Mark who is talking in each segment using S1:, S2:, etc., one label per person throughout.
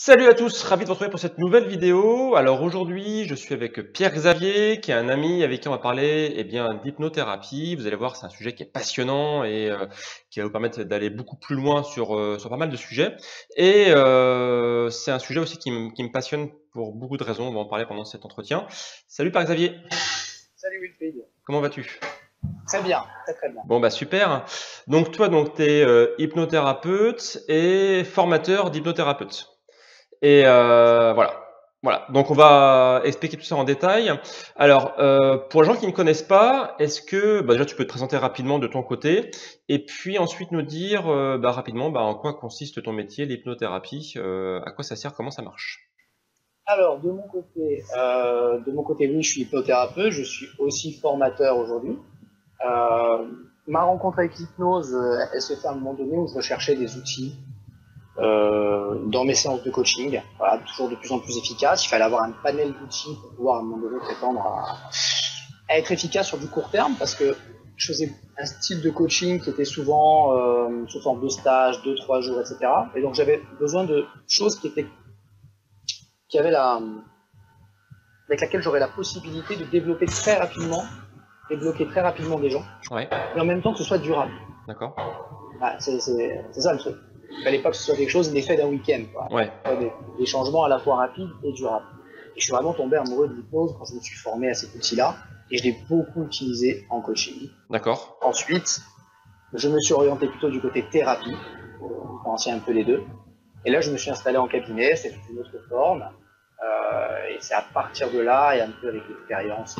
S1: Salut à tous, ravi de vous retrouver pour cette nouvelle vidéo. Alors aujourd'hui, je suis avec Pierre-Xavier, qui est un ami avec qui on va parler d'hypnothérapie. Vous allez voir, c'est un sujet qui est passionnant et qui va vous permettre d'aller beaucoup plus loin sur pas mal de sujets. Et c'est un sujet aussi qui me passionne pour beaucoup de raisons. On va en parler pendant cet entretien. Salut Pierre-Xavier,
S2: Salut Wilfried.
S1: comment vas-tu?
S2: Très bien, très très bien.
S1: Bon bah super. Donc toi, tu es hypnothérapeute et formateur d'hypnothérapeute. Et voilà. Voilà. Donc on va expliquer tout ça en détail. Alors, pour les gens qui ne connaissent pas, est-ce que déjà tu peux te présenter rapidement de ton côté, et puis ensuite nous dire rapidement en quoi consiste ton métier, l'hypnothérapie, à quoi ça sert, comment ça marche.
S2: Alors de mon côté, oui, je suis hypnothérapeute, je suis aussi formateur aujourd'hui. Euh, Ma rencontre avec l'hypnose, elle s'est fait à un moment donné où je recherchais des outils dans mes séances de coaching, voilà, toujours de plus en plus efficaces. Il fallait avoir un panel d'outils pour pouvoir à un moment donné prétendre à être efficace sur du court terme, parce que je faisais un style de coaching qui était souvent sous forme de stage, 2-3 jours, etc. Et donc j'avais besoin de choses qui avaient avec laquelle j'aurais la possibilité de débloquer très rapidement des gens,
S1: Ouais,
S2: mais en même temps que ce soit durable.
S1: d'accord.
S2: Ah, c'est ça le truc. Il fallait pas que ce soit quelque chose l'effet d'un week-end, quoi.
S1: Ouais,
S2: Des changements à la fois rapides et durables. Et je suis vraiment tombé amoureux de l'hypnose quand je me suis formé à cet outil-là, et je l'ai beaucoup utilisé en coaching.
S1: d'accord.
S2: Ensuite, je me suis orienté plutôt du côté thérapie, pour différencier un peu les deux. Et là, je me suis installé en cabinet, c'est une autre forme. Et c'est à partir de là, et un peu avec l'expérience,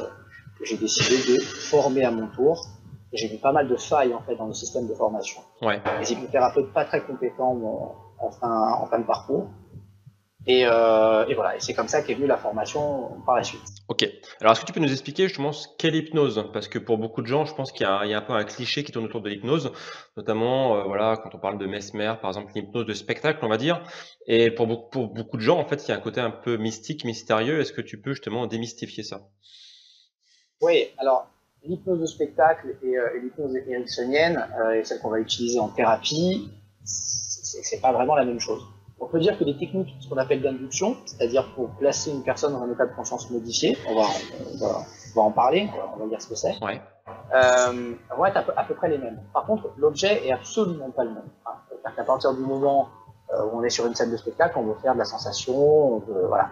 S2: que j'ai décidé de former à mon tour. Et j'ai mis pas mal de failles en fait dans le système de formation.
S1: Ouais.
S2: Les hypnothérapeutes pas très compétents en fin de parcours. Et voilà, et c'est comme ça qu'est venue la formation par la suite.
S1: Ok. Alors, est-ce que tu peux nous expliquer justement ce qu'est l'hypnose? Parce que pour beaucoup de gens, je pense qu'il y a un peu un cliché qui tourne autour de l'hypnose, notamment voilà, quand on parle de Mesmer, par exemple, l'hypnose de spectacle, on va dire. Et pour beaucoup de gens, en fait, il y a un côté un peu mystique, mystérieux. Est-ce que tu peux justement démystifier ça?
S2: Oui, alors l'hypnose de spectacle et l'hypnose ericksonienne, et celle qu'on va utiliser en thérapie, c'est pas vraiment la même chose. On peut dire que les techniques, ce qu'on appelle d'induction, c'est-à-dire pour placer une personne dans un état de conscience modifié, on va en parler, on va dire ce que c'est,
S1: Ouais.
S2: vont être à peu près les mêmes. Par contre, l'objet est absolument pas le même. C'est-à-dire qu'à partir du moment où on est sur une scène de spectacle, on veut faire de la sensation, voilà.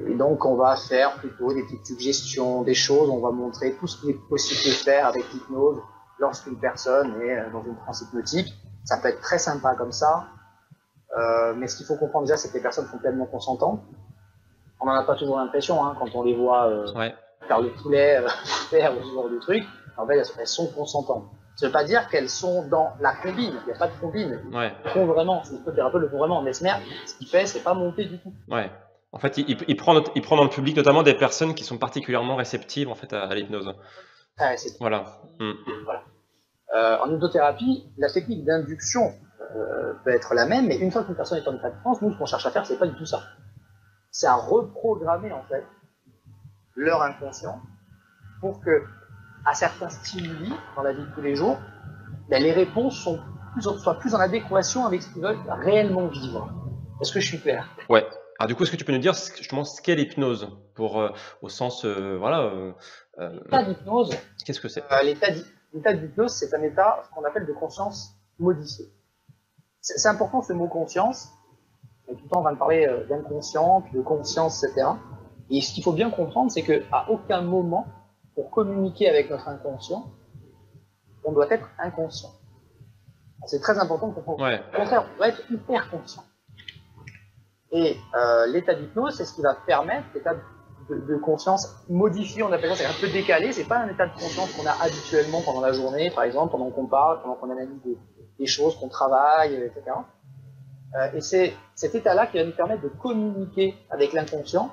S2: Et donc, on va faire plutôt des petites suggestions, des choses, on va montrer tout ce qu'il est possible de faire avec l'hypnose lorsqu'une personne est dans une transe hypnotique. Ça peut être très sympa comme ça, mais ce qu'il faut comprendre déjà, c'est que les personnes sont pleinement consentantes. On n'en a pas toujours l'impression quand on les voit
S1: Ouais.
S2: faire le poulet, faire ce genre de truc. En fait, elles sont consentantes. Ça ne veut pas dire qu'elles sont dans la combine. Il n'y a pas de combine.
S1: Ouais.
S2: Ils font vraiment. Les hypnothérapeutes le font vraiment. Mesmer, ce qu'il fait, c'est pas monter du tout.
S1: Ouais. En fait, il prend dans le public notamment des personnes qui sont particulièrement réceptives en fait à l'hypnose.
S2: C'est
S1: Voilà.
S2: voilà. En hypnothérapie, la technique d'induction peut être la même, mais une fois qu'une personne est en état de transe, nous, ce qu'on cherche à faire, c'est pas du tout ça. C'est à reprogrammer, en fait, leur inconscient pour que, à certains stimuli dans la vie de tous les jours, les réponses soient plus en adéquation avec ce qu'ils veulent réellement vivre. Est-ce que je suis clair?
S1: Ouais. Alors du coup, est-ce que tu peux nous dire justement ce qu'est l'hypnose pour au sens
S2: L'état d'hypnose,
S1: qu'est-ce que c'est?
S2: l'état d'hypnose, c'est un état qu'on appelle de conscience modifiée. C'est important ce mot conscience. Et tout le temps, on va me parler d'inconscient, puis de conscience, etc. Et ce qu'il faut bien comprendre, c'est qu'à aucun moment, pour communiquer avec notre inconscient, on doit être inconscient. C'est très important de comprendre.
S1: Ouais.
S2: Au contraire, on doit être hyper conscient. Et l'état d'hypnose, c'est ce qui va permettre l'état de conscience modifié, on appelle ça, c'est un peu décalé, c'est pas un état de conscience qu'on a habituellement pendant la journée, par exemple, pendant qu'on parle, pendant qu'on analyse des choses, qu'on travaille, etc. Et c'est cet état-là qui va nous permettre de communiquer avec l'inconscient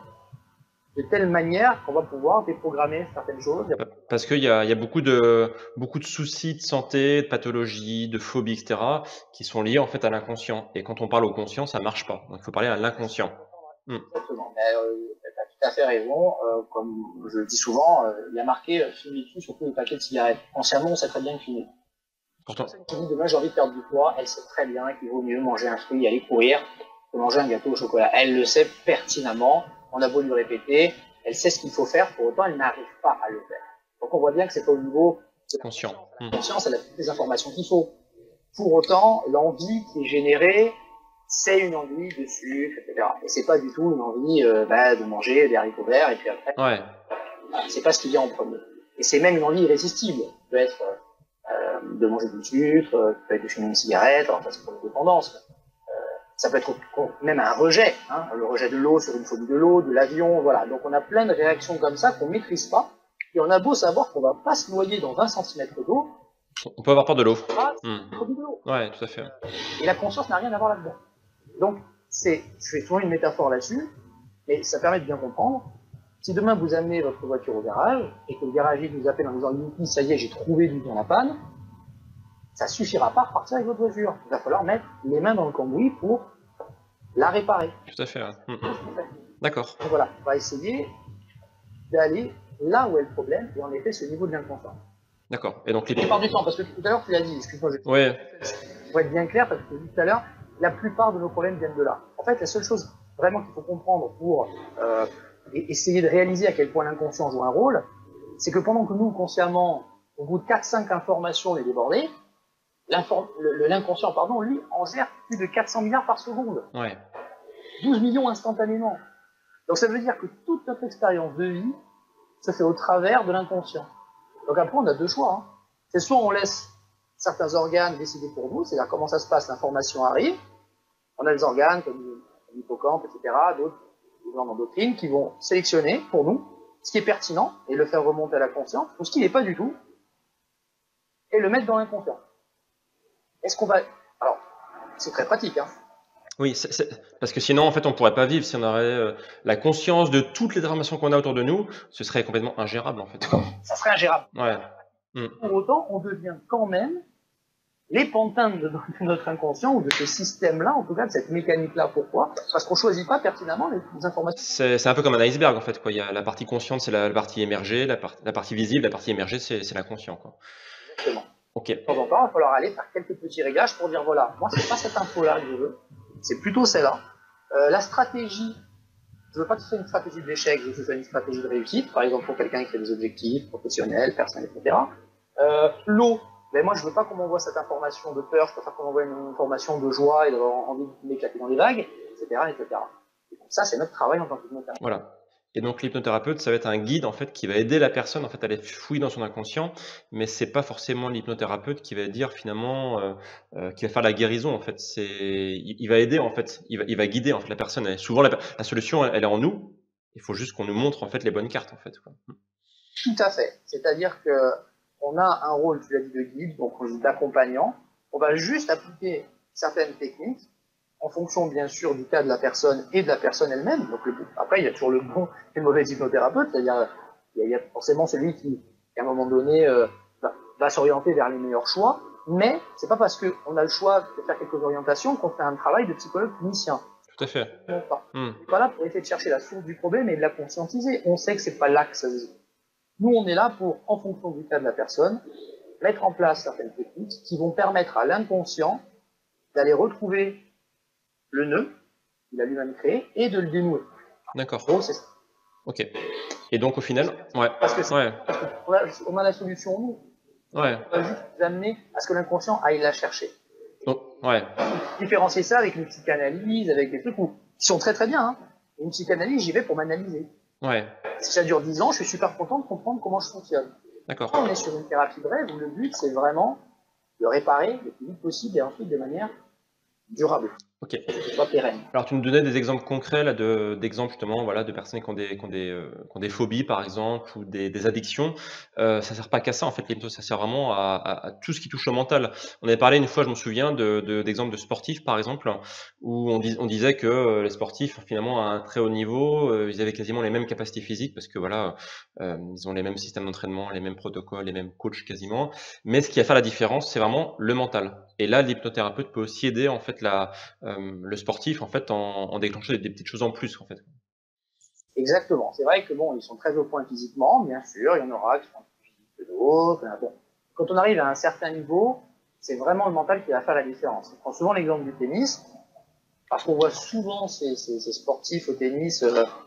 S2: de telle manière qu'on va pouvoir déprogrammer certaines choses.
S1: Parce qu'il y a beaucoup de soucis de santé, de pathologies, de phobies, etc., qui sont liés en fait à l'inconscient. Et quand on parle au conscient, ça marche pas. Donc il faut parler à l'inconscient.
S2: Exactement. Tu as tout à fait raison. Comme je le dis souvent, il y a marqué fumer dessus sur tous les paquets de cigarettes. Consciemment, on sait très bien que fumer.
S1: Pourtant.
S2: Une personne qui dit demain j'ai envie de perdre du poids, elle sait très bien qu'il vaut mieux manger un fruit et aller courir de manger un gâteau au chocolat. Elle le sait pertinemment, on a beau lui répéter, elle sait ce qu'il faut faire, pour autant elle n'arrive pas à le faire. Donc on voit bien que c'est pas au niveau de
S1: Conscient.
S2: la conscience, elle a toutes les informations qu'il faut. Pour autant, l'envie qui est générée, c'est une envie de sucre, etc. Et c'est pas du tout une envie de manger des haricots verts, et puis après,
S1: Ouais.
S2: c'est pas ce qui vient en premier. Et c'est même une envie irrésistible. Ça peut être de manger du sucre, ça peut être de fumer une cigarette, alors ça c'est pour les dépendances. Ça peut être même un rejet, hein, le rejet de l'eau sur une phobie de l'eau, de l'avion, voilà. Donc on a plein de réactions comme ça qu'on maîtrise pas, et on a beau savoir qu'on va pas se noyer dans 20 cm d'eau,
S1: On peut avoir peur de l'eau.
S2: une phobie de l'eau.
S1: Ouais, tout à fait.
S2: Et la conscience n'a rien à voir là-dedans. Donc je fais souvent une métaphore là-dessus, mais ça permet de bien comprendre. Si demain vous amenez votre voiture au garage, et que le garagiste vous appelle en disant « ça y est, j'ai trouvé du dans la panne », ça suffira pas à repartir avec votre voiture. Il va falloir mettre les mains dans le cambouis pour la réparer.
S1: Tout à fait. D'accord.
S2: Donc voilà, on va essayer d'aller là où est le problème, et en effet, c'est au niveau de l'inconscient.
S1: D'accord. Et donc
S2: la plupart du temps, parce que tout à l'heure tu l'as dit, excuse-moi, pour être bien clair, parce que tout à l'heure, la plupart de nos problèmes viennent de là. En fait, la seule chose vraiment qu'il faut comprendre pour essayer de réaliser à quel point l'inconscient joue un rôle, c'est que pendant que nous, consciemment, au bout de 4-5 informations, on est débordé, l'inconscient, lui, en gère plus de 400 milliards par seconde.
S1: Ouais.
S2: 12 millions instantanément. Donc ça veut dire que toute notre expérience de vie se fait au travers de l'inconscient. Donc après, on a deux choix. Hein. C'est soit on laisse certains organes décider pour nous, c'est-à-dire comment ça se passe, l'information arrive. On a des organes comme l'hippocampe, etc., d'autres glandes endocrines qui vont sélectionner pour nous ce qui est pertinent et le faire remonter à la conscience, ou ce qui n'est pas du tout, et le mettre dans l'inconscient. Est-ce qu'on va... Alors, c'est très pratique, hein.
S1: Oui, parce que sinon, en fait, on ne pourrait pas vivre si on aurait la conscience de toutes les informations qu'on a autour de nous. Ce serait complètement ingérable, en fait.
S2: Ça serait ingérable.
S1: Ouais.
S2: Pour autant, on devient quand même les pantins de notre inconscient, ou de ce système-là, en tout cas, de cette mécanique-là. Pourquoi? Parce qu'on ne choisit pas pertinemment les informations.
S1: C'est un peu comme un iceberg, en fait, quoi. Il y a la partie consciente, c'est la partie émergée, la partie visible, la partie émergée, c'est l'inconscient, quoi.
S2: Exactement.
S1: Ok.
S2: De temps en temps, il va falloir aller faire quelques petits réglages pour dire, voilà, moi, c'est pas cette info-là que je veux, c'est plutôt celle-là. La stratégie, je veux pas que ce soit une stratégie d'échec, je veux que ce soit une stratégie de réussite, par exemple pour quelqu'un qui a des objectifs professionnels, personnels, etc. L'eau, mais moi je veux pas qu'on m'envoie cette information de peur, je préfère qu'on m'envoie une information de joie et d'avoir envie de m'éclater dans les vagues, etc., etc. Et donc ça, c'est notre travail en tant qu'hypnothérapeute.
S1: Voilà. Et donc l'hypnothérapeute, ça va être un guide en fait qui va aider la personne en fait à aller fouiller dans son inconscient, mais c'est pas forcément l'hypnothérapeute qui va dire finalement qui va faire la guérison en fait. Il va aider en fait, il va guider en fait la personne. Et souvent la solution elle est en nous. Il faut juste qu'on nous montre en fait les bonnes cartes en fait, quoi.
S2: Tout à fait. C'est-à-dire que on a un rôle, tu l'as dit, de guide, donc d'accompagnant. On va juste appliquer certaines techniques en fonction, bien sûr, du cas de la personne et de la personne elle-même. Donc, après, il y a toujours le bon et le mauvais hypnothérapeute. C'est-à-dire, il y a forcément celui qui, à un moment donné, va s'orienter vers les meilleurs choix. Mais c'est pas parce qu'on a le choix de faire quelques orientations qu'on fait un travail de psychologue clinicien.
S1: Tout à fait.
S2: On n'est pas là pour essayer de chercher la source du problème et de la conscientiser. On sait que c'est pas là que ça se joue. Nous, on est là pour, en fonction du cas de la personne, mettre en place certaines techniques qui vont permettre à l'inconscient d'aller retrouver le nœud qu'il a lui-même créé et de le dénouer.
S1: D'accord.
S2: Donc, c'est ça.
S1: Ok. Et donc, au final, ouais.
S2: Parce que on a la solution, nous.
S1: Ouais.
S2: On va juste vous amener à ce que l'inconscient aille la chercher.
S1: Donc, ouais.
S2: Différencier ça avec une psychanalyse, avec des trucs qui sont très très bien. Hein. Une psychanalyse, j'y vais pour m'analyser.
S1: Ouais.
S2: Si ça dure 10 ans, je suis super content de comprendre comment je fonctionne.
S1: D'accord.
S2: On est sur une thérapie brève où le but, c'est vraiment de réparer le plus vite possible et ensuite de manière durable.
S1: Ok.
S2: Que ce soit pérenne.
S1: Alors, tu nous donnais des exemples concrets là, d'exemples justement, voilà, de personnes qui ont des phobies par exemple ou des addictions. Ça sert pas qu'à ça en fait, l'hypnose, ça sert vraiment à tout ce qui touche le mental. On avait parlé une fois, je me souviens, d'exemples de sportifs par exemple, où on disait que les sportifs finalement à un très haut niveau, ils avaient quasiment les mêmes capacités physiques parce que voilà, ils ont les mêmes systèmes d'entraînement, les mêmes protocoles, les mêmes coachs quasiment. Mais ce qui va faire la différence, c'est vraiment le mental. Et là, l'hypnothérapeute peut aussi aider en fait le sportif en fait en déclenchant des petites choses en plus en fait.
S2: Exactement. C'est vrai que bon, ils sont très au point physiquement, bien sûr. Il y en aura qui sont plus physiques que d'autres. Bon, quand on arrive à un certain niveau, c'est vraiment le mental qui va faire la différence. On prend souvent l'exemple du tennis. Parce qu'on voit souvent ces sportifs au tennis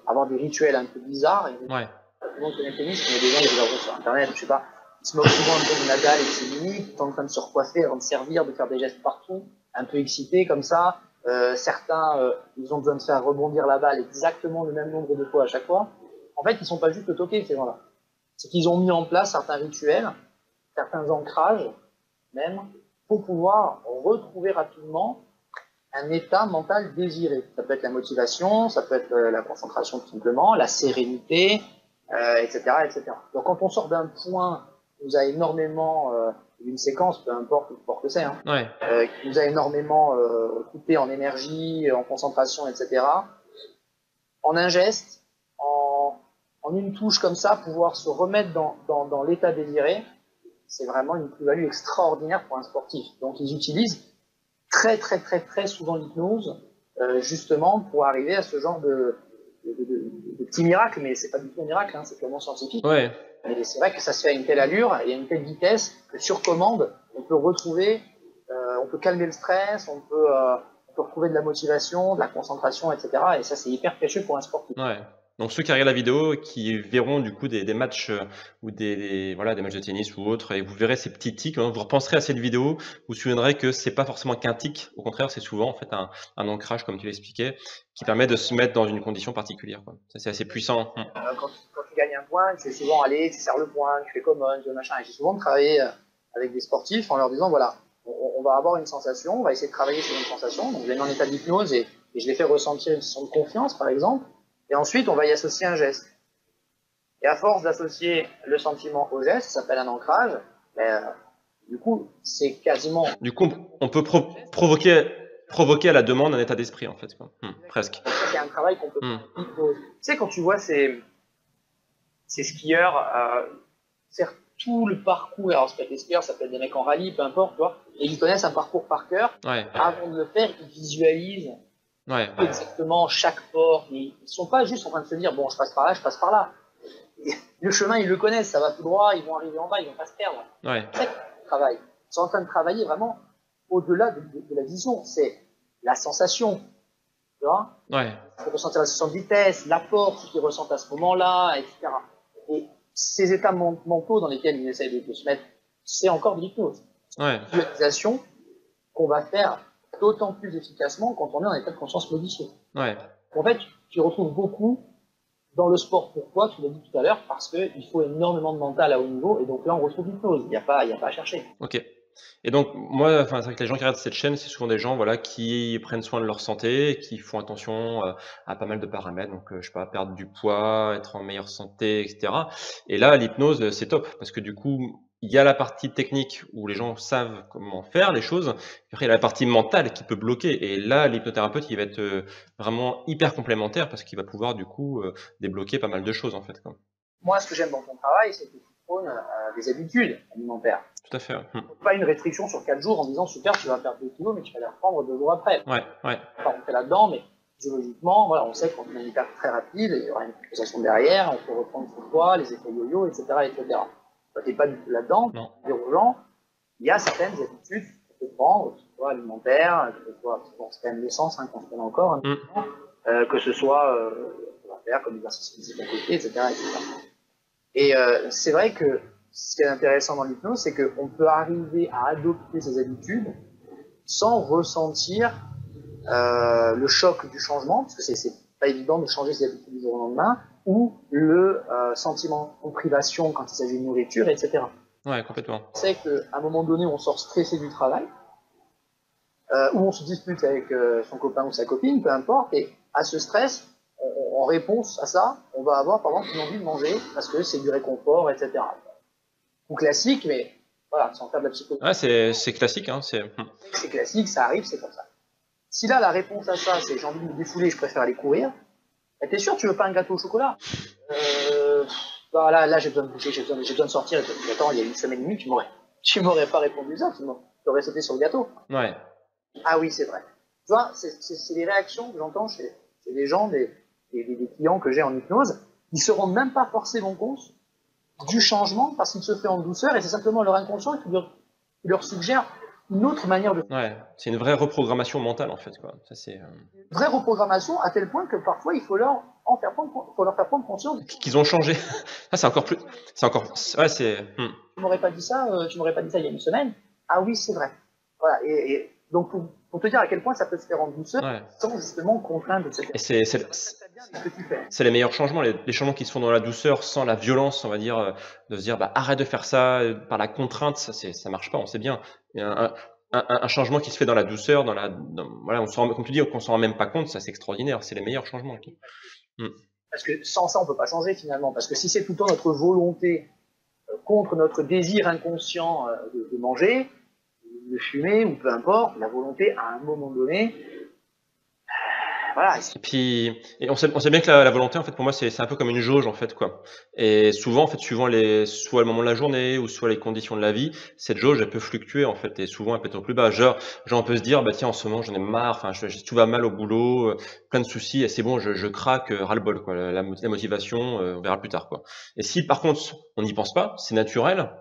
S2: avoir des rituels un peu bizarres. Et
S1: Ouais.
S2: tout le monde connaît le tennis, mais des gens qui regardent sur Internet, je sais pas, ils se moquent souvent un peu de Nadal et de ses mimiques, ils sont en train de se recoiffer avant de servir, de faire des gestes partout, un peu excités comme ça. Certains, ils ont besoin de faire rebondir la balle exactement le même nombre de fois à chaque fois. En fait, ils sont pas juste toqués, ces gens-là. C'est qu'ils ont mis en place certains rituels, certains ancrages, même, pour pouvoir retrouver rapidement un état mental désiré. Ça peut être la motivation, ça peut être la concentration tout simplement, la sérénité, etc., etc. Donc quand on sort d'un point qui nous a énormément, d'une séquence, peu importe que c'est, hein,
S1: Ouais.
S2: qui nous a énormément coupé en énergie, en concentration, etc., en un geste, en une touche comme ça, pouvoir se remettre dans l'état désiré, c'est vraiment une plus-value extraordinaire pour un sportif. Donc ils utilisent très très très très souvent l'hypnose, justement pour arriver à ce genre de petits miracles, mais c'est pas du tout un miracle, hein, c'est purement scientifique.
S1: Ouais.
S2: Et c'est vrai que ça se fait à une telle allure et à une telle vitesse que sur commande, on peut retrouver, on peut calmer le stress, on peut retrouver de la motivation, de la concentration, etc. Et ça, c'est hyper précieux pour un sportif.
S1: Ouais. Donc ceux qui regardent la vidéo, qui verront du coup des matchs ou voilà, des matchs de tennis ou autres, et vous verrez ces petits tics, hein, vous repenserez à cette vidéo, vous vous souviendrez que c'est pas forcément qu'un tic, au contraire, c'est souvent en fait un ancrage, comme tu l'expliquais, qui permet de se mettre dans une condition particulière, quoi. Ça, c'est assez puissant.
S2: Quand tu gagnes un point, tu fais souvent aller, tu serres le point, tu fais common, tu fais machin. Et j'ai souvent travaillé avec des sportifs en leur disant voilà, on va avoir une sensation, on va essayer de travailler sur une sensation. Donc je les mets en état d'hypnose et je les fais ressentir une sensation de confiance, par exemple. Et ensuite, on va y associer un geste. Et à force d'associer le sentiment au geste, ça s'appelle un ancrage. Du coup, c'est quasiment.
S1: Du coup, on peut provoquer à la demande un état d'esprit, en fait, quoi. Presque.
S2: C'est un travail qu'on peut faire. Tu sais, quand tu vois ces skieurs faire tout le parcours, alors ça peut être des skieurs, ça peut être des mecs en rallye, peu importe, tu vois, et ils connaissent un parcours par cœur.
S1: Ouais.
S2: Avant de le faire, ils visualisent exactement chaque porte. Ils ne sont pas juste en train de se dire bon, je passe par là, je passe par là. Le chemin, ils le connaissent, ça va tout droit, ils vont arriver en bas, ils vont pas se perdre.
S1: Ouais.
S2: C'est ça qu'ils travaillent. Ils sont en train de travailler vraiment au-delà de la vision. C'est la sensation. Tu vois,
S1: ouais.
S2: Il faut ressentir la sensation de vitesse, la porte qu'ils ressentent à ce moment-là, etc. Et ces états mentaux dans lesquels ils essayent de se mettre, c'est encore de l'hypnose.
S1: Ouais.
S2: C'est une visualisation qu'on va faire d'autant plus efficacement quand on est en état de conscience modifié.
S1: Ouais.
S2: En fait, tu retrouves beaucoup dans le sport. Pourquoi? Tu l'as dit tout à l'heure, parce qu'il faut énormément de mental à haut niveau, et donc là, on retrouve l'hypnose. Il n'y a pas à chercher.
S1: Ok. Et donc, moi, c'est vrai que les gens qui regardent cette chaîne, c'est souvent des gens, voilà, qui prennent soin de leur santé, qui font attention à pas mal de paramètres. Donc, je sais pas, perdre du poids, être en meilleure santé, etc. Et là, l'hypnose, c'est top, parce que du coup, il y a la partie technique où les gens savent comment faire les choses. Après, il y a la partie mentale qui peut bloquer. Et là, l'hypnothérapeute, il va être vraiment hyper complémentaire parce qu'il va pouvoir, du coup, débloquer pas mal de choses, en fait, quoi.
S2: Moi, ce que j'aime dans ton travail, c'est que tu prônes des habitudes alimentaires.
S1: Tout à fait.
S2: Pas une restriction sur 4 jours en disant super, tu vas perdre 2 kilos, mais tu vas les reprendre 2 jours après.
S1: Ouais.
S2: Enfin, on fait là-dedans, mais physiologiquement, voilà, on sait qu'on a une étape très rapide, il y aura une compensation derrière, on peut reprendre son poids, les effets yo-yo, etc., etc. Toi, t'es pas du tout là-dedans, dire aux gens, il y a certaines habitudes qu'on peut prendre, que ce soit alimentaire, que ce soit, bon, c'est quand même l'essence, hein, qu'on se donne encore, un que ce soit, on va faire comme l'exercice physique à côté, etc., etc. Et c'est vrai que ce qui est intéressant dans l'hypnose, c'est qu'on peut arriver à adopter ces habitudes sans ressentir le choc du changement, parce que c'est pas évident de changer ses habitudes du jour au lendemain, ou le sentiment de privation quand il s'agit de nourriture, etc.
S1: Ouais, complètement.
S2: C'est qu'à un moment donné, on sort stressé du travail, ou on se dispute avec son copain ou sa copine, peu importe, et à ce stress, en réponse à ça, on va avoir par exemple une envie de manger parce que c'est du réconfort, etc. Ou classique, mais voilà, sans faire de la psychologie.
S1: Ouais, c'est classique, hein.
S2: C'est classique, ça arrive, c'est comme ça. Si là, la réponse à ça, c'est j'ai envie de me défouler, je préfère aller courir, bah, t'es sûr, tu veux pas un gâteau au chocolat? Bah, là, j'ai besoin de bouger, j'ai besoin de sortir. Attends, il y a une semaine et demie, tu m'aurais pas répondu ça, tu aurais sauté sur le gâteau.
S1: Ouais.
S2: Ah oui, c'est vrai. Tu vois, c'est des réactions que j'entends chez des gens, des clients que j'ai en hypnose, ils se rendent même pas forcément compte du changement parce qu'il se fait en douceur et c'est simplement leur inconscient qui leur suggère une autre manière de faire.
S1: Ouais, c'est une vraie reprogrammation mentale en fait, quoi. Ça, c'est
S2: Une vraie reprogrammation à tel point que parfois il faut leur faire prendre conscience.
S1: qu'ils ont changé. Ça, c'est encore plus. C'est encore. Ouais, c'est.
S2: Tu m'aurais pas dit ça, il y a une semaine. Ah oui, c'est vrai. Voilà. Et donc pour te dire à quel point ça peut se faire en douceur,
S1: Ouais.
S2: sans justement contraindre, etc.
S1: Et c'est les meilleurs changements, les changements qui se font dans la douceur, sans la violence, on va dire, de se dire bah, arrête de faire ça par la contrainte, ça marche pas, on sait bien. Il y a un changement qui se fait dans la douceur, voilà, comme tu dis, qu'on s'en rend même pas compte, ça c'est extraordinaire, c'est les meilleurs changements.
S2: Parce que sans ça, on peut pas changer finalement. Parce que si c'est tout le temps notre volonté contre notre désir inconscient de manger, de fumer ou peu importe, la volonté à un moment donné, voilà.
S1: Et puis, on sait bien que la volonté, en fait, pour moi, c'est un peu comme une jauge, en fait, quoi. Et souvent, en fait, suivant soit le moment de la journée ou soit les conditions de la vie, cette jauge, elle peut fluctuer, en fait, et souvent, elle peut être au plus bas. Genre, on peut se dire, bah tiens, en ce moment, j'en ai marre, enfin, tout va mal au boulot, plein de soucis, et c'est bon, je craque, ras-le-bol, quoi. La motivation, on verra plus tard, quoi. Et si, par contre, on n'y pense pas, c'est naturel,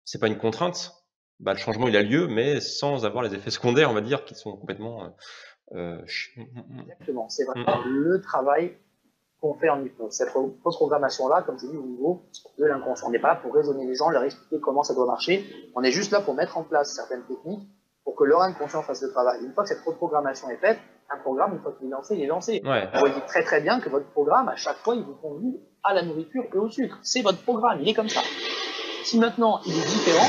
S1: c'est pas une contrainte, bah, le changement, il a lieu, mais sans avoir les effets secondaires, on va dire, qui sont complètement
S2: Exactement, c'est vraiment le travail qu'on fait en hypnose. Cette reprogrammation-là, comme je dis, au niveau de l'inconscient. On n'est pas là pour raisonner les gens, leur expliquer comment ça doit marcher. On est juste là pour mettre en place certaines techniques pour que leur inconscient fasse le travail. Une fois que cette reprogrammation est faite, un programme, une fois qu'il est lancé, il est lancé.
S1: Ouais.
S2: Vous voyez très très bien que votre programme, à chaque fois, il vous conduit à la nourriture et au sucre. C'est votre programme, il est comme ça. Si maintenant il est différent,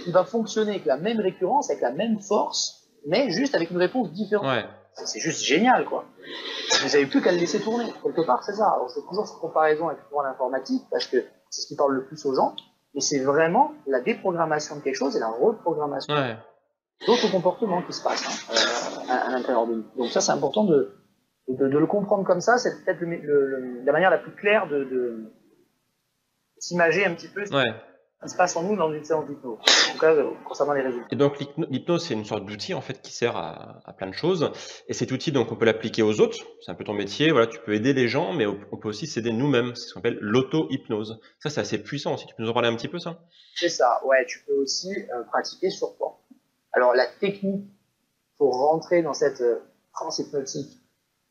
S2: il va fonctionner avec la même récurrence, avec la même force, mais juste avec une réponse différente.
S1: Ouais.
S2: C'est juste génial, quoi. Vous n'avez plus qu'à le laisser tourner. Quelque part, c'est ça. Alors, je fais toujours cette comparaison avec l'informatique, parce que c'est ce qui parle le plus aux gens, mais c'est vraiment la déprogrammation de quelque chose et la reprogrammation d'autres comportements qui se passent à l'intérieur de nous. Donc ça, c'est important de le comprendre comme ça. C'est peut-être la manière la plus claire de s'imager un petit peu ce qui se passe en nous dans une séance d'hypnose. En tout cas, concernant les résultats.
S1: Et donc l'hypnose, c'est une sorte d'outil en fait qui sert à plein de choses. Et cet outil, donc, on peut l'appliquer aux autres. C'est un peu ton métier. Voilà, tu peux aider les gens, mais on peut aussi s'aider nous-mêmes. C'est ce qu'on appelle l'auto-hypnose. Ça, c'est assez puissant aussi. Tu peux nous en parler un petit peu, ça?
S2: C'est ça. Ouais, tu peux aussi pratiquer sur toi. Alors la technique pour rentrer dans cette transe hypnotique,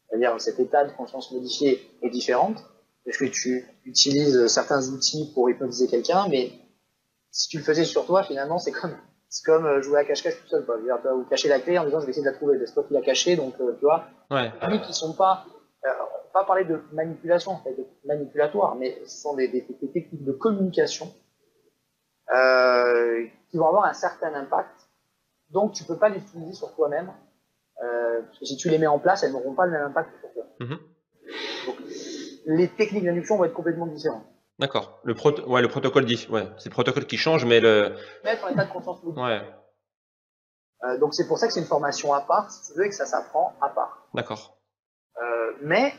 S2: c'est-à-dire cet état de conscience modifié, est différente. Parce que tu utilises certains outils pour hypnotiser quelqu'un, mais si tu le faisais sur toi, finalement, c'est comme jouer à cache-cache tout seul, quoi. Ou cacher la clé en disant je vais essayer de la trouver. C'est toi qui l'as cachée, donc tu vois.
S1: Ouais.
S2: Les techniques qui sont pas, on va pas parler de manipulation, en fait, de manipulatoire, mais ce sont des techniques de communication qui vont avoir un certain impact. Donc tu peux pas les utiliser sur toi-même, parce que si tu les mets en place, elles n'auront pas le même impact sur toi. Donc les techniques d'induction vont être complètement différentes.
S1: D'accord. Le protocole dit, c'est le protocole qui change, mais
S2: mettre en état de conscience modifié.
S1: Ouais.
S2: Donc c'est pour ça que c'est une formation à part, si tu veux, et que ça s'apprend à part.
S1: D'accord.
S2: Mais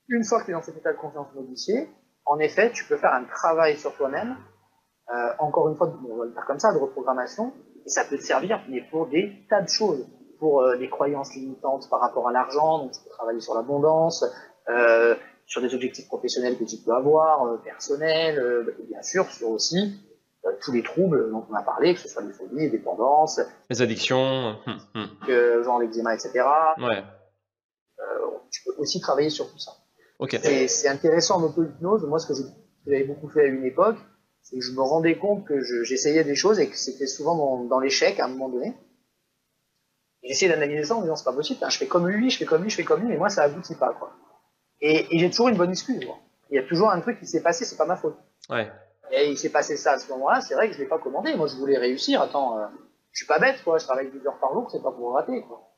S2: une fois que tu es dans cet état de conscience modifié, en effet, tu peux faire un travail sur toi-même. Encore une fois, on va le faire comme ça, de reprogrammation, et ça peut te servir, mais pour des tas de choses, pour des croyances limitantes par rapport à l'argent. Donc tu peux travailler sur l'abondance. Sur des objectifs professionnels que tu peux avoir, personnels, et bien sûr sur aussi tous les troubles dont on a parlé, que ce soit les phobies, les dépendances,
S1: les addictions,
S2: genre l'eczéma, etc.
S1: Ouais.
S2: Tu peux aussi travailler sur tout ça.
S1: Okay.
S2: C'est intéressant en auto-hypnose. Moi, ce que j'avais beaucoup fait à une époque, c'est que je me rendais compte que j'essayais des choses et que c'était souvent dans l'échec à un moment donné. J'essayais d'analyser ça en me disant c'est pas possible, hein, je fais comme lui, mais moi ça aboutit pas, quoi. Et j'ai toujours une bonne excuse. Moi. Il y a toujours un truc qui s'est passé, c'est pas ma faute.
S1: Ouais.
S2: Et il s'est passé ça à ce moment-là, c'est vrai que je l'ai pas commandé. Moi, je voulais réussir. Attends, je suis pas bête, quoi. Je travaille 12 heures par jour, c'est pas pour rater, quoi.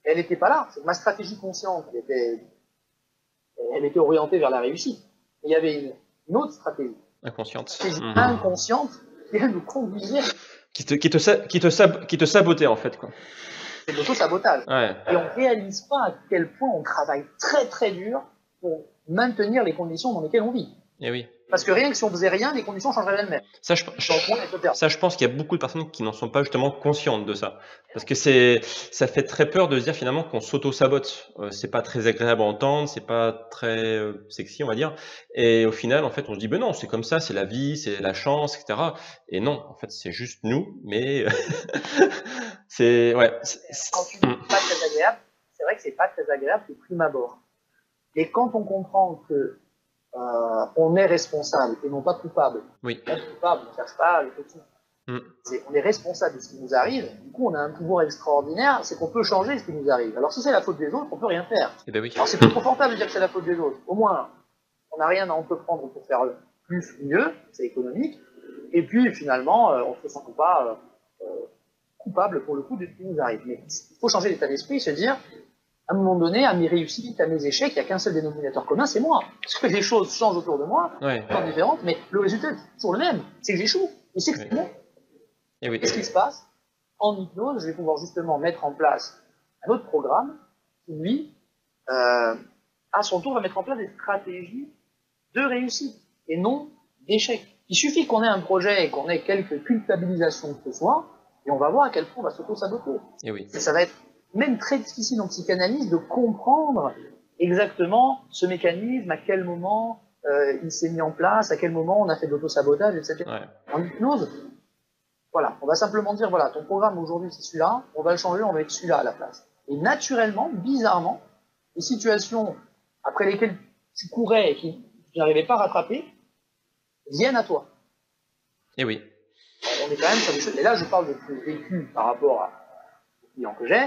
S2: Et elle était pas là. Ma stratégie consciente, elle était orientée vers la réussite. Et il y avait une autre stratégie.
S1: Inconsciente.
S2: Inconsciente qui elle nous conduisait.
S1: Qui te sabotait, en fait, quoi.
S2: C'est de l'auto-sabotage.
S1: Ouais.
S2: Et on réalise pas à quel point on travaille très très dur pour maintenir les conditions dans lesquelles on vit.
S1: Et oui.
S2: Parce que rien que si on faisait rien, les conditions changeraient elles-mêmes.
S1: Ça, je pense qu'il y a beaucoup de personnes qui n'en sont pas justement conscientes de ça. Parce que ça fait très peur de se dire finalement qu'on s'auto-sabote. C'est pas très agréable à entendre, c'est pas très sexy, on va dire. Et au final, en fait, on se dit, ben non, c'est comme ça, c'est la vie, c'est la chance, etc. Et non, en fait, c'est juste nous, mais c'est, ouais.
S2: Quand tu dis pas très agréable, c'est vrai que c'est pas très agréable de prime abord. Et quand on comprend que on est responsable et non pas coupable.
S1: Oui.
S2: On est coupable, on ne cherche pas le petit. On est responsable de ce qui nous arrive. Du coup, on a un pouvoir extraordinaire, c'est qu'on peut changer ce qui nous arrive. Alors, si c'est la faute des autres, on peut rien faire.
S1: Eh ben oui.
S2: Alors, c'est plus confortable de dire que c'est la faute des autres. Au moins, on n'a rien à entreprendre pour faire plus ou mieux, c'est économique. Et puis, finalement, on ne se sent pas coupable pour le coup de ce qui nous arrive. Mais il faut changer d'état d'esprit, se dire, à un moment donné, à mes réussites, à mes échecs, il n'y a qu'un seul dénominateur commun, c'est moi. Parce que les choses changent autour de moi, sont différentes, mais le résultat est toujours le même. C'est que j'échoue. Et c'est que c'est bon. Qu'est-ce qui se passe? En hypnose, je vais pouvoir justement mettre en place un autre programme qui, lui, à son tour, va mettre en place des stratégies de réussite et non d'échec. Il suffit qu'on ait un projet et qu'on ait quelques culpabilisations que ce soit, et on va voir à quel point on va s'auto-saboter. Et ça va être même très difficile en psychanalyse de comprendre exactement ce mécanisme, à quel moment il s'est mis en place, à quel moment on a fait de l'auto-sabotage, etc. En hypnose, voilà, on va simplement dire, voilà, ton programme aujourd'hui c'est celui-là, on va le changer, on va mettre celui-là à la place. Et naturellement, bizarrement, les situations après lesquelles tu courais et que tu n'arrivais pas à rattraper, viennent à toi.
S1: Et oui.
S2: On est quand même sur des choses, et là je parle de mon vécu par rapport aux clients que j'ai,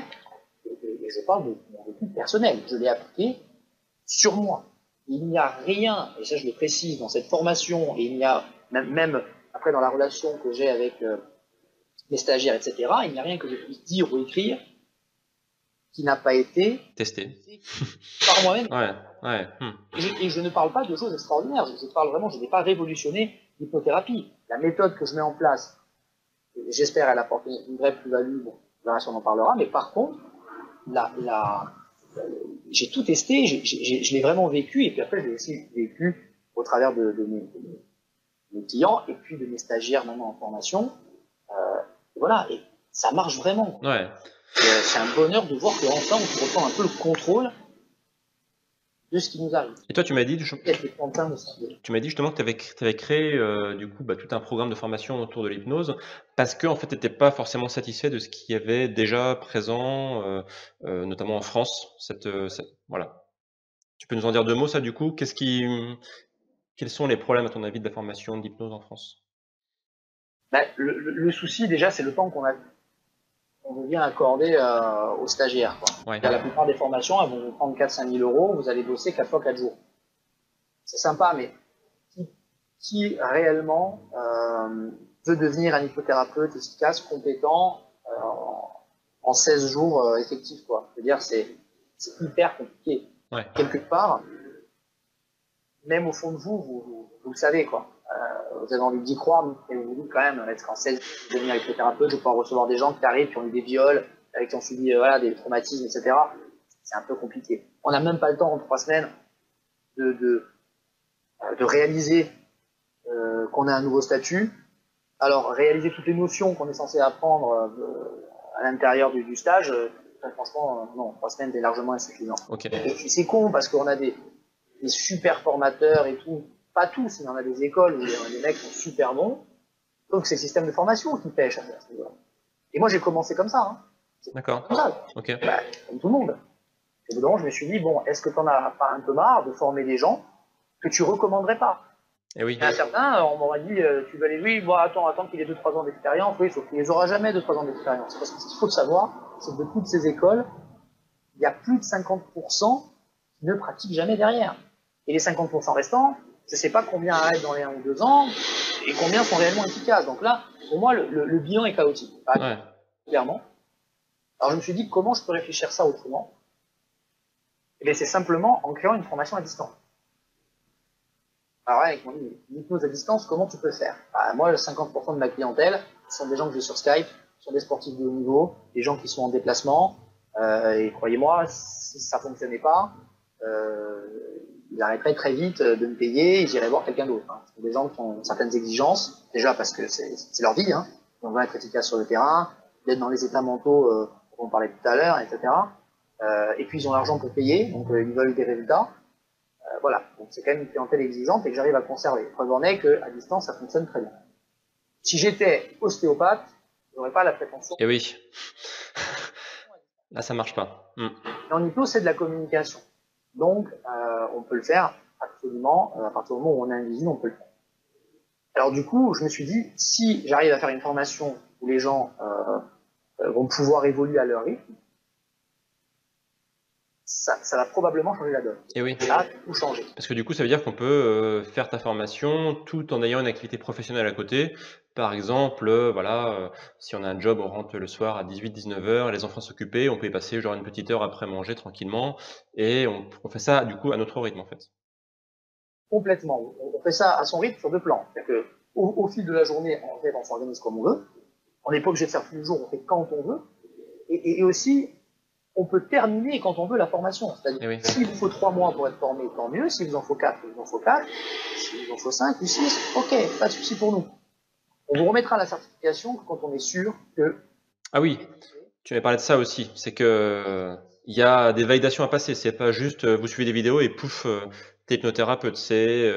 S2: et je parle de mon vécu personnel. Je l'ai appliqué sur moi. Il n'y a rien, et ça je le précise dans cette formation, et il n'y a même après dans la relation que j'ai avec mes stagiaires, etc., il n'y a rien que je puisse dire ou écrire qui n'a pas été
S1: testé
S2: par moi-même.
S1: Et
S2: je ne parle pas de choses extraordinaires. Je parle vraiment, je n'ai pas révolutionné l'hypnothérapie. La méthode que je mets en place, j'espère elle apporte une vraie plus-value. Bon, on verra si on en parlera. Mais par contre, j'ai tout testé, je l'ai vraiment vécu, et puis après, je l'ai aussi vécu au travers de mes clients, et puis de mes stagiaires maintenant en formation. Voilà, et ça marche vraiment. C'est un bonheur de voir qu'enfin, on reprend un peu le contrôle de ce qui nous arrive.
S1: Et toi, tu m'as dit justement que tu avais créé du coup tout un programme de formation autour de l'hypnose parce que en fait, tu n'étais pas forcément satisfait de ce qu'il y avait déjà présent, notamment en France. Voilà. Tu peux nous en dire 2 mots, ça, du coup? Quels sont les problèmes, à ton avis, de la formation d'hypnose en France?
S2: Le souci, déjà, c'est le temps qu'on vient accorder aux stagiaires. La plupart des formations, elles vont vous prendre 4-5 000 €, vous allez bosser 4 fois 4 jours. C'est sympa, mais qui réellement veut devenir un hypnothérapeute efficace, compétent, en 16 jours effectifs, quoi. Je veux dire, c'est hyper compliqué. Quelque part, même au fond de vous le savez, quoi. Vous avez envie d'y croire, mais vous vous dites quand même, est-ce qu'en 16 jours, devenir hypnothérapeute, je vais pouvoir recevoir des gens qui arrivent, qui ont eu des viols, qui ont subi des traumatismes, etc. C'est un peu compliqué. On n'a même pas le temps en 3 semaines de réaliser qu'on a un nouveau statut. Alors, réaliser toutes les notions qu'on est censé apprendre à l'intérieur du stage, franchement, non, 3 semaines, c'est largement insuffisant. Et c'est con, parce qu'on a des super formateurs et tout. Pas tous, il y en a des écoles où les mecs sont super bons. Donc, c'est le système de formation qui pêche à ce niveau-là. Et moi, j'ai commencé comme ça. Hein.
S1: D'accord.
S2: Comme ça. Comme tout le monde. Et au bout d'un moment, je me suis dit, bon, est-ce que tu n'en as pas un peu marre de former des gens que tu recommanderais pas?
S1: Et oui.
S2: Il y en a certains, on m'aurait dit, tu veux aller, oui, bon, attends qu'il ait 2-3 ans d'expérience, oui, sauf qu'il les aura jamais 2-3 ans d'expérience. Parce que ce qu'il faut savoir, c'est que de toutes ces écoles, il y a plus de 50% qui ne pratiquent jamais derrière. Et les 50% restants, je ne sais pas combien arrêtent dans les 1 ou 2 ans, et combien sont réellement efficaces. Donc là, pour moi, le bilan est chaotique. Clairement. Alors je me suis dit, comment je peux réfléchir ça autrement? Et bien, c'est simplement en créant une formation à distance. Alors avec mon hypnose à distance, comment tu peux faire? Moi, 50% de ma clientèle sont des gens que j'ai sur Skype, sont des sportifs de haut niveau, des gens qui sont en déplacement, et croyez-moi, si ça fonctionnait pas, ils arrêteraient très vite de me payer, ils iraient voir quelqu'un d'autre. Hein. Ce sont des gens qui ont certaines exigences, déjà parce que c'est leur vie, hein. Ils veulent être efficaces sur le terrain, d'être dans les états mentaux dont on parlait tout à l'heure, etc. Et puis ils ont l'argent pour payer, donc ils veulent des résultats. Voilà, donc c'est quand même une clientèle exigeante et que j'arrive à conserver. Preuve en est qu'à distance, ça fonctionne très bien. Si j'étais ostéopathe, je n'aurais pas la prétention.
S1: Et oui. Là, ça marche pas.
S2: Et en hypnose, c'est de la communication. Donc, on peut le faire absolument, à partir du moment où on a un vigile, on peut le faire. Alors du coup, je me suis dit, si j'arrive à faire une formation où les gens vont pouvoir évoluer à leur rythme, ça va probablement changer la donne.
S1: Et oui.
S2: Ça va tout changer.
S1: Parce que du coup, ça veut dire qu'on peut faire ta formation tout en ayant une activité professionnelle à côté. Par exemple, voilà, si on a un job, on rentre le soir à 18-19 heures, les enfants s'occuper, on peut y passer genre une petite heure après manger tranquillement, et on fait ça du coup à notre rythme en fait.
S2: Complètement. On fait ça à son rythme sur deux plans. C'est-à-dire que au fil de la journée, en fait, on s'organise comme on veut. On n'est pas obligé de faire tous les jours, on fait quand on veut. Et aussi, on peut terminer quand on veut la formation. C'est-à-dire,
S1: oui.
S2: S'il vous faut 3 mois pour être formé, tant mieux. S'il vous en faut 4, il vous en faut 4. S'il vous en faut 5 ou 6, ok, pas de souci pour nous. On vous remettra la certification quand on est sûr que...
S1: Ah oui, tu m'avais parlé de ça aussi. C'est que il y a des validations à passer. C'est pas juste vous suivez des vidéos et pouf, t'es hypnothérapeute. C'est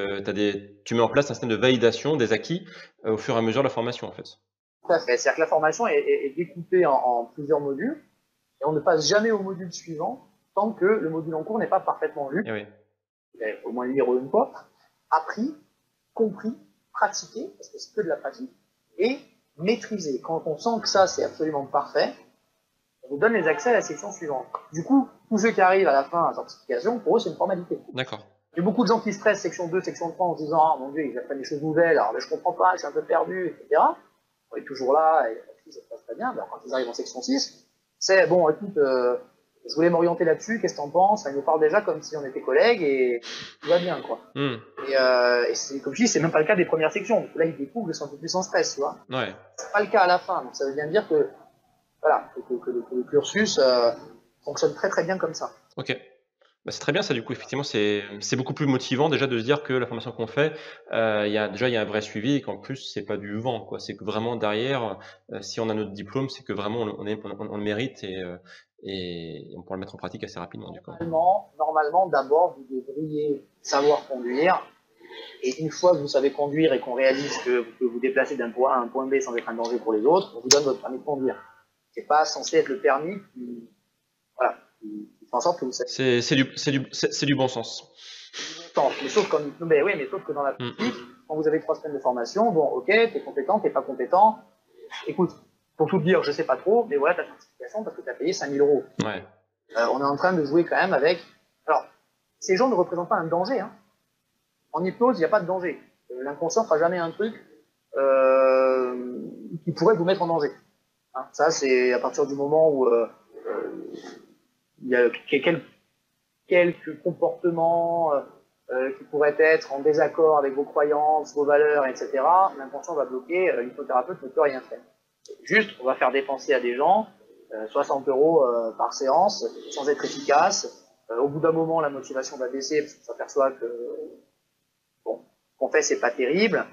S1: tu mets en place un système de validation des acquis au fur et à mesure de la formation en fait.
S2: Tout à fait. C'est-à-dire que la formation est découpée en plusieurs modules et on ne passe jamais au module suivant tant que le module en cours n'est pas parfaitement lu.
S1: Et oui.
S2: Il faut au moins le lire une fois, appris, compris, pratiqué, parce que c'est que de la pratique, et maîtrisé. Quand on sent que ça c'est absolument parfait, on vous donne les accès à la section suivante. Du coup, tous ceux qui arrivent à la fin à la certification, pour eux c'est une formalité.
S1: D'accord.
S2: Il y a beaucoup de gens qui stressent section 2, section 3 en se disant « Ah mon Dieu, ils apprennent des choses nouvelles, alors je comprends pas, je suis un peu perdu, etc. » On est toujours là, et ça se passe très bien. Alors, quand ils arrivent en section 6, c'est « Bon, écoute, je voulais m'orienter là-dessus, qu'est-ce que t'en penses ?» Ils nous parlent déjà comme si on était collègues et tout va bien, quoi. Et c'est, comme je dis, c'est même pas le cas des premières sections. Là, ils découvrent, ils sont un peu plus en stress, tu vois.
S1: Ouais.
S2: C'est pas le cas à la fin. Donc, ça veut bien dire que, voilà, que le cursus fonctionne très très bien comme ça.
S1: Ok. Bah, c'est très bien ça du coup, effectivement, c'est beaucoup plus motivant déjà de se dire que la formation qu'on fait, il y a un vrai suivi et qu'en plus c'est pas du vent, quoi. C'est que vraiment derrière, si on a notre diplôme, c'est que vraiment on le mérite et on pourra le mettre en pratique assez rapidement du coup.
S2: Normalement, d'abord, vous devriez savoir conduire. Et une fois que vous savez conduire et qu'on réalise que vous pouvez vous déplacer d'un point A à un point B sans être un danger pour les autres, on vous donne votre permis de conduire. C'est pas censé être le permis qui fait en sorte que vous savez.
S1: C'est du bon sens.
S2: Mais sauf que dans la pratique, quand vous avez 3 semaines de formation, bon, ok, t'es compétent, t'es pas compétent. Écoute, pour tout te dire, je sais pas trop, mais voilà ta certification parce que t'as payé 5 000 €.
S1: Ouais.
S2: On est en train de jouer quand même avec. Alors, ces gens ne représentent pas un danger, hein. En hypnose, il n'y a pas de danger. L'inconscient ne fera jamais un truc qui pourrait vous mettre en danger. Hein, ça, c'est à partir du moment où il y a quelques comportements qui pourraient être en désaccord avec vos croyances, vos valeurs, etc. L'inconscient va bloquer, l'hypnothérapeute ne peut rien faire. Juste, on va faire dépenser à des gens 60 € par séance sans être efficace. Au bout d'un moment, la motivation va baisser parce qu'on s'aperçoit que qu'on fait, c'est pas terrible.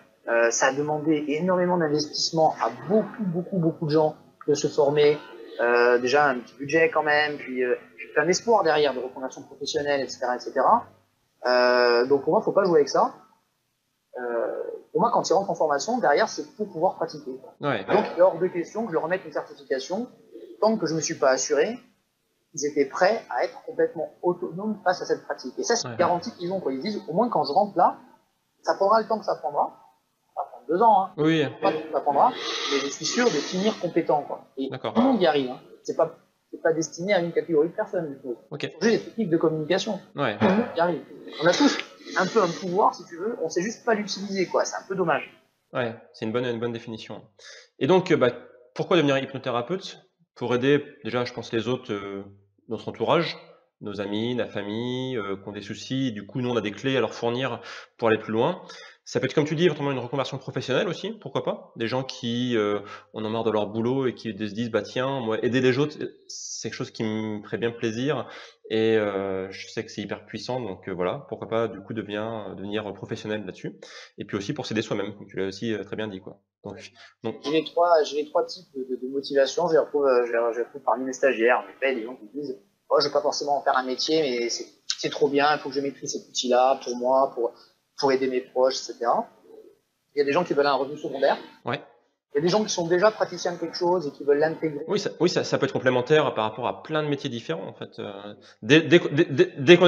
S2: Ça a demandé énormément d'investissement à beaucoup de gens de se former. Déjà un petit budget quand même, puis un espoir derrière de reconversion professionnelle, etc. Donc pour moi, faut pas jouer avec ça. Pour moi, quand ils rentrent en formation, derrière, c'est pour pouvoir pratiquer.
S1: Ouais.
S2: Donc il est hors de question que je leur remette une certification tant que je ne me suis pas assuré qu'ils étaient prêts à être complètement autonomes face à cette pratique. Et ça, c'est une garantie qu'ils ont, quoi. Ils disent, au moins quand je rentre là, ça prendra le temps que ça prendra. Ça va prendre 2 ans, hein.
S1: Oui.
S2: Ça prendra, mais je suis sûr de finir compétent, quoi. Et tout le monde y arrive, hein. C'est pas destiné à une catégorie de personnes.
S1: Okay.
S2: C'est juste des techniques de communication.
S1: Ouais.
S2: Tout le monde y arrive. On a tous un peu un pouvoir, si tu veux, on sait juste pas l'utiliser, quoi. C'est un peu dommage.
S1: Ouais, c'est une bonne définition. Et donc, pourquoi devenir hypnothérapeute? Pour aider déjà, je pense, les autres, notre entourage, nos amis, la famille, qui ont des soucis. Du coup, nous, on a des clés à leur fournir pour aller plus loin. Ça peut être, comme tu dis, éventuellement une reconversion professionnelle aussi, pourquoi pas? Des gens qui, en ont marre de leur boulot et qui se disent: «Bah tiens, moi aider les autres, c'est quelque chose qui me ferait bien plaisir et je sais que c'est hyper puissant donc voilà, pourquoi pas du coup devenir professionnel là-dessus?» Et puis aussi pour s'aider soi-même, comme tu l'as aussi, très bien dit, quoi. Donc
S2: J'ai les trois types de motivation. Je les retrouve parmi mes stagiaires. En effet, des gens qui disent, oh, je ne veux pas forcément en faire un métier, mais c'est trop bien, il faut que je maîtrise cet outil-là pour moi, pour aider mes proches, etc. Il y a des gens qui veulent un revenu secondaire.
S1: ouais.
S2: Il y a des gens qui sont déjà praticiens de quelque chose et qui veulent l'intégrer.
S1: Oui, ça peut être complémentaire par rapport à plein de métiers différents, en fait, dès qu'on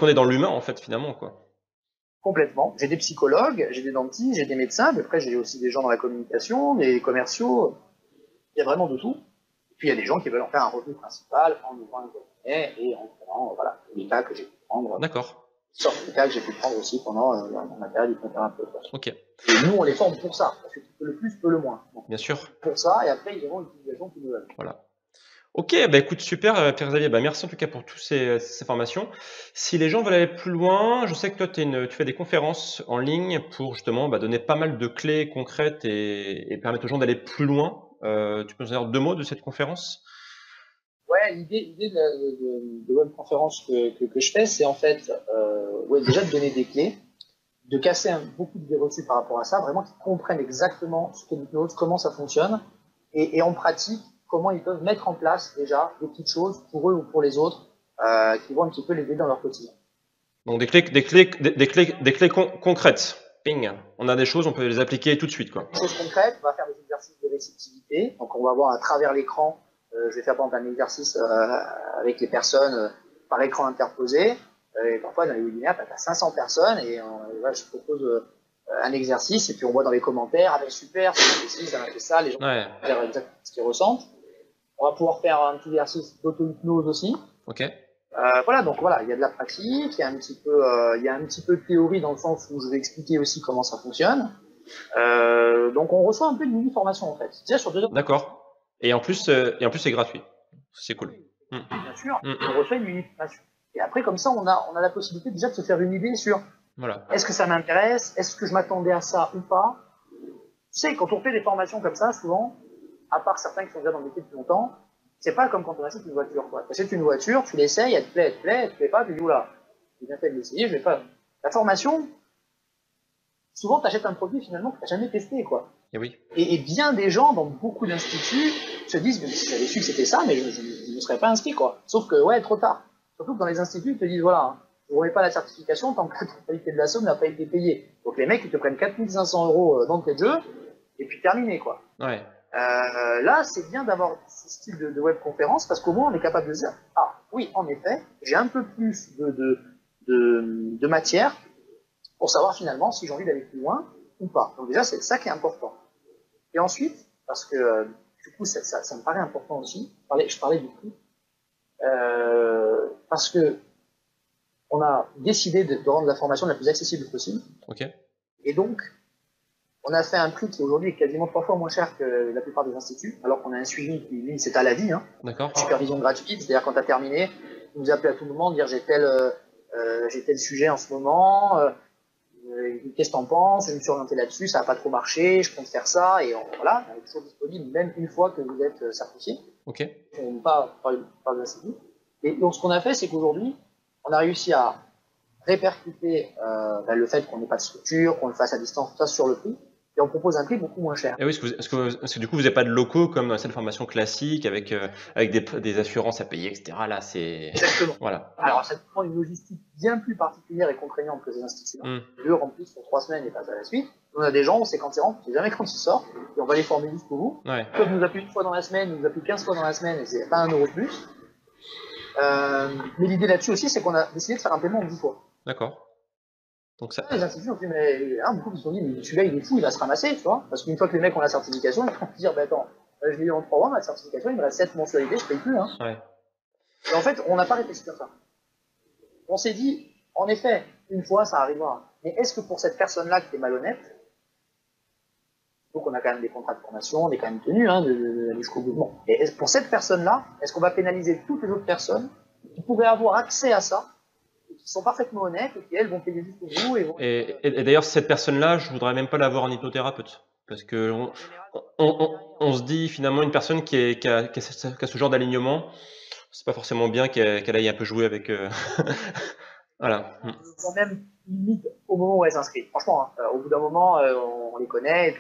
S1: est dans l'humain, en fait, finalement, quoi.
S2: Complètement. J'ai des psychologues, j'ai des dentistes, j'ai des médecins, mais après j'ai aussi des gens dans la communication, des commerciaux. Il y a vraiment de tout. Et puis il y a des gens qui veulent en faire un revenu principal en ouvrant un cabinet et en prenant voilà, les cas que j'ai pu prendre,
S1: D'accord.
S2: sorte de cas que j'ai pu prendre aussi pendant ma période d'hypnothérapeute.
S1: OK.
S2: Et nous, on les forme pour ça. Parce que qui peut le plus, peut le moins. Donc,
S1: Bien sûr.
S2: pour ça, et après, ils auront l'utilisation qu'ils veulent.
S1: Voilà. OK, bah, écoute, super, Pierre-Xavier. Bah, merci en tout cas pour tous ces formations. Si les gens veulent aller plus loin, je sais que toi, tu fais des conférences en ligne pour justement, bah, donner pas mal de clés concrètes et permettre aux gens d'aller plus loin. Tu peux nous dire 2 mots de cette conférence?
S2: Ouais, l'idée de webconférence que je fais, c'est en fait déjà de donner des clés, de casser beaucoup d'idées reçues par rapport à ça, vraiment qu'ils comprennent exactement ce qu'est l'hypnose, comment ça fonctionne, et en pratique, comment ils peuvent mettre en place déjà des petites choses pour eux ou pour les autres, qui vont un petit peu les aider dans leur quotidien.
S1: Donc des clés concrètes. Ping. On a des choses, on peut les appliquer tout de suite, quoi.
S2: Des choses concrètes, on va faire des exercices de réceptivité, donc on va voir à travers l'écran, je vais faire par exemple un exercice avec les personnes par écran interposé, et parfois dans les webinaires, tu as 500 personnes, et là, je propose un exercice, et puis on voit dans les commentaires, ah ben super, ça m'a fait ça, les gens
S1: Ouais.
S2: vont dire exactement ce qu'ils ressentent. On va pouvoir faire un petit exercice d'auto-hypnose aussi.
S1: OK.
S2: Voilà, donc voilà, il y a de la pratique, il y a un petit peu de théorie dans le sens où je vais expliquer aussi comment ça fonctionne. Donc on reçoit un peu de mini-formation en fait. Déjà sur 2 heures.
S1: D'accord. Et en plus, c'est gratuit. C'est cool. Mmh.
S2: Bien sûr,
S1: Mmh.
S2: on reçoit une mini-formation. Et après, comme ça, on a la possibilité déjà de se faire une idée sur
S1: Voilà.
S2: est-ce que ça m'intéresse, est-ce que je m'attendais à ça ou pas. Tu sais, quand on fait des formations comme ça, souvent, à part certains qui sont déjà dans le métier depuis longtemps, c'est pas comme quand on achète une voiture. Tu achètes une voiture, tu l'essayes, elle te plaît, pas, tu dis oula, j'ai bien fait de l'essayer, je vais pas. La formation, souvent, tu achètes un produit finalement que tu n'as jamais testé, quoi.
S1: Et oui.
S2: Et bien des gens dans beaucoup d'instituts se disent, mais si j'avais su que c'était ça, mais je ne me serais pas inscrit, quoi. Sauf que, ouais, trop tard. Surtout que dans les instituts, ils te disent, voilà, vous n'aurez pas la certification tant que la totalité de la somme n'a pas été payée. Donc les mecs, ils te prennent 4500 € d'entrée de jeu, et puis terminé, quoi.
S1: Ouais.
S2: Là, c'est bien d'avoir ce style de webconférence, parce qu'au moins, on est capable de dire, ah, oui, en effet, j'ai un peu plus de matière pour savoir finalement si j'ai envie d'aller plus loin ou pas. Donc déjà, c'est ça qui est important. Et ensuite, parce que du coup, ça me paraît important aussi, je parlais du prix, parce que on a décidé de rendre la formation la plus accessible possible.
S1: OK.
S2: Et donc, on a fait un prix qui aujourd'hui est quasiment 3 fois moins cher que la plupart des instituts, alors qu'on a un suivi qui, lui, c'est à la vie, hein.
S1: D'accord.
S2: Supervision gratuite, c'est-à-dire quand tu as terminé, vous nous appelez à tout moment, dire j'ai tel sujet en ce moment, qu'est-ce que t'en penses, je me suis orienté là-dessus, ça n'a pas trop marché, je compte faire ça, et voilà, on est toujours disponible, même une fois que vous êtes certifié.
S1: OK.
S2: Pas de l'institut. Et donc ce qu'on a fait, c'est qu'aujourd'hui, on a réussi à répercuter le fait qu'on n'ait pas de structure, qu'on le fasse à distance, tout ça sur le prix, et on propose un prix beaucoup moins cher.
S1: Et oui, parce que du coup, vous n'avez pas de locaux comme dans cette formation classique avec des assurances à payer, etc. Là, c'est.
S2: Exactement.
S1: Voilà.
S2: Alors, ça prend une logistique bien plus particulière et contraignante que ces instituts-là. Eux remplissent pour 3 semaines et passent à la suite. On a des gens, on sait quand ils rentrent, on sait jamais quand ils sortent, et on va les former jusqu'au bout.
S1: Ouais.
S2: Ils peuvent nous appeler une fois dans la semaine, nous appeler 15 fois dans la semaine, et c'est pas 1 € de plus. Mais l'idée là-dessus aussi, c'est qu'on a décidé de faire un paiement en 10 fois.
S1: D'accord. Donc ça.
S2: Les instituts ont dit, mais beaucoup ils se sont dit, mais celui-là il est fou, il va se ramasser, tu vois. Parce qu'une fois que les mecs ont la certification, ils vont se dire, bah attends, je l'ai eu en 3 mois, ma certification, il me reste 7 mensualités, je paye plus, hein.
S1: Ouais.
S2: Et en fait, on n'a pas réfléchi comme ça. On s'est dit, en effet, une fois, ça arrivera. Mais est-ce que pour cette personne-là qui est malhonnête, donc on a quand même des contrats de formation, on est quand même tenu d'aller jusqu'au bout. Bon. Et pour cette personne-là, est-ce qu'on va pénaliser toutes les autres personnes qui pourraient avoir accès à ça et qui sont parfaitement honnêtes et qui, elles, vont payer juste pour vous.
S1: Et d'ailleurs, cette personne-là, je voudrais même pas l'avoir en hypnothérapeute. Parce que on se dit finalement une personne qui a ce genre d'alignement, c'est pas forcément bien qu'elle aille un peu jouer avec. Voilà.
S2: Quand même limite au moment où elles s'inscrivent. Franchement, hein, au bout d'un moment, on les connaît et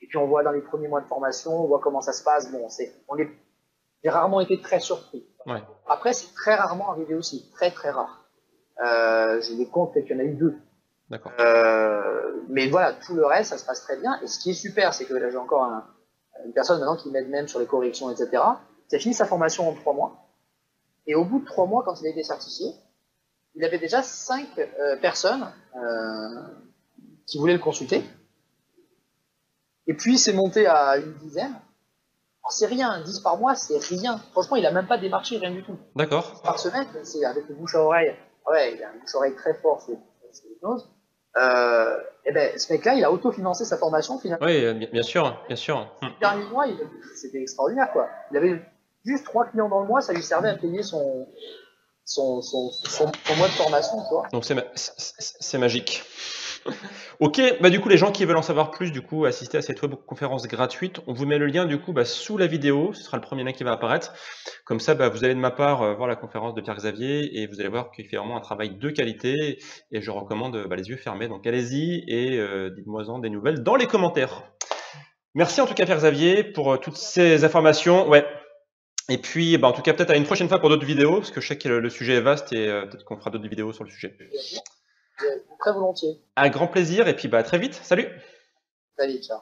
S2: puis on voit dans les premiers mois de formation, on voit comment ça se passe. Bon, j'ai rarement été très surpris.
S1: Ouais.
S2: Après, c'est très rarement arrivé aussi, très très rare. J'ai des comptes, peut-être qu'il y en a eu 2.
S1: D'accord.
S2: Mais voilà, tout le reste, ça se passe très bien. Et ce qui est super, c'est que là, j'ai encore une personne maintenant qui m'aide même sur les corrections, etc. Il a fini sa formation en 3 mois. Et au bout de 3 mois, quand il a été certifié, il avait déjà 5 personnes qui voulaient le consulter. Et puis, c'est monté à une dizaine. Alors, c'est rien, 10 par mois, c'est rien. Franchement, il n'a même pas démarché, rien du tout.
S1: D'accord.
S2: Par semaine, c'est avec le bouche à oreille. Ouais, il a une bouche à oreille très fort, c'est l'hypnose. Et ben, ce mec-là, il a autofinancé sa formation finalement.
S1: Oui, bien sûr, bien sûr.
S2: Le dernier mois, c'était extraordinaire, quoi. Il avait juste 3 clients dans le mois, ça lui servait à payer son mois de formation, tu vois.
S1: Donc c'est magique. Ok, bah du coup les gens qui veulent en savoir plus, du coup assister à cette webconférence gratuite, on vous met le lien du coup sous la vidéo, ce sera le premier lien qui va apparaître. Comme ça, vous allez de ma part voir la conférence de Pierre-Xavier et vous allez voir qu'il fait vraiment un travail de qualité et je recommande les yeux fermés. Donc allez-y et dites-moi-en des nouvelles dans les commentaires. Merci en tout cas Pierre-Xavier pour toutes ces informations. Ouais. Et puis, en tout cas, peut-être à une prochaine fois pour d'autres vidéos, parce que je sais que le sujet est vaste et peut-être qu'on fera d'autres vidéos sur le sujet.
S2: Très volontiers.
S1: Un grand plaisir et puis à très vite. Salut!
S2: Salut, ciao.